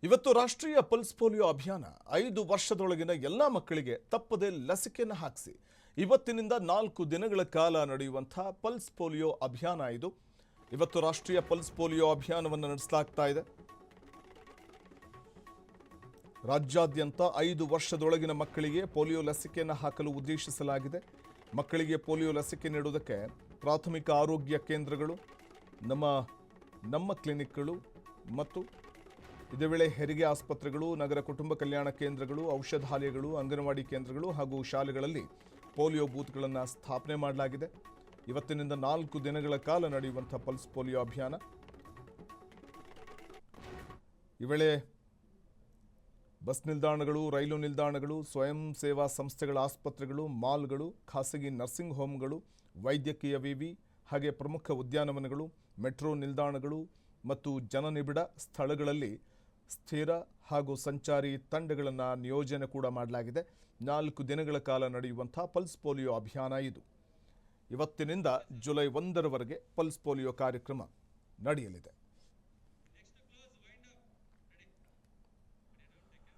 ಇವತ್ತು ರಾಷ್ಟ್ರೀಯ pulse polio ಅಭಿಯಾನ 5 ವರ್ಷದೊಳಗಿನ ಎಲ್ಲ ಮಕ್ಕಳಿಗೆ ತಪ್ಪದೆ ಲಸಿಕೆಯನ್ನು ಹಾಕಿಸಿ ಇವತ್ತಿನಿಂದ 4 ದಿನಗಳ ಕಾಲ ನಡೆಯುವಂತಹ ಪಲ್ಸ್ ಪೋಲಿಯೋ ಅಭಿಯಾನ ಇದು. ಇವತ್ತು ರಾಷ್ಟ್ರೀಯ ಪಲ್ಸ್ ಪೋಲಿಯೋ ಅಭಿಯಾನವನ್ನು ನಡೆಸಲಾಗ್ತಾ ಇದೆ. ರಾಜ್ಯಾದ್ಯಂತ 5 ವರ್ಷದೊಳಗಿನ ಮಕ್ಕಳಿಗೆ ಪೋಲಿಯೋ ಲಸಿಕೆಯನ್ನು ಹಾಕಲು ಉದ್ದೇಶಿಸಲಾಗಿದೆ. ಮಕ್ಕಳಿಗೆ ಪೋಲಿಯೋ ಲಸಿಕೆ ನೀಡುವುದಕ್ಕೆ ಪ್ರಾಥಮಿಕ ಆರೋಗ್ಯ ಕೇಂದ್ರಗಳು, ನಮ್ಮ ಕ್ಲಿನಿಕ್ಗಳು ಮತ್ತು ಇದೇ ವೇಳೆ ಹೆರಿಗೆ ಆಸ್ಪತ್ರೆಗಳು, ನಗರ ಕುಟುಂಬ ಕಲ್ಯಾಣ ಕೇಂದ್ರಗಳು, ಔಷಧಾಲಯಗಳು, ಅಂಗನವಾಡಿ ಕೇಂದ್ರಗಳು ಹಾಗೂ ಶಾಲೆಗಳಲ್ಲಿ ಪೋಲಿಯೋ ಬೂತ್ಗಳನ್ನು ಸ್ಥಾಪನೆ ಮಾಡಲಾಗಿದೆ. ಇವತ್ತಿನಿಂದ 4 ದಿನಗಳ ಕಾಲ ನಡೆಯುವಂಥ ಪಲ್ಸ್ ಪೋಲಿಯೋ ಅಭಿಯಾನ. ಈ ವೇಳೆ ಬಸ್ ನಿಲ್ದಾಣಗಳು, ರೈಲು ನಿಲ್ದಾಣಗಳು, ಸ್ವಯಂ ಸೇವಾ ಸಂಸ್ಥೆಗಳ ಆಸ್ಪತ್ರೆಗಳು, ಮಾಲ್ಗಳು, ಖಾಸಗಿ ನರ್ಸಿಂಗ್ ಹೋಮ್ಗಳು, ವೈದ್ಯಕೀಯ ವಿವಿ ಹಾಗೆ ಪ್ರಮುಖ ಉದ್ಯಾನವನಗಳು, ಮೆಟ್ರೋ ನಿಲ್ದಾಣಗಳು ಮತ್ತು ಜನನಿಬಿಡ ಸ್ಥಳಗಳಲ್ಲಿ ಸ್ಥಿರ ಹಾಗೂ ಸಂಚಾರಿ ತಂಡಗಳನ್ನು ನಿಯೋಜನೆ ಕೂಡ ಮಾಡಲಾಗಿದೆ. 4 ದಿನಗಳ ಕಾಲ ನಡೆಯುವಂಥ ಪಲ್ಸ್ ಪೋಲಿಯೋ ಅಭಿಯಾನ ಇದು. ಇವತ್ತಿನಿಂದ ಜುಲೈ 1ರವರೆಗೆ ಪಲ್ಸ್ ಪೋಲಿಯೋ ಕಾರ್ಯಕ್ರಮ ನಡೆಯಲಿದೆ.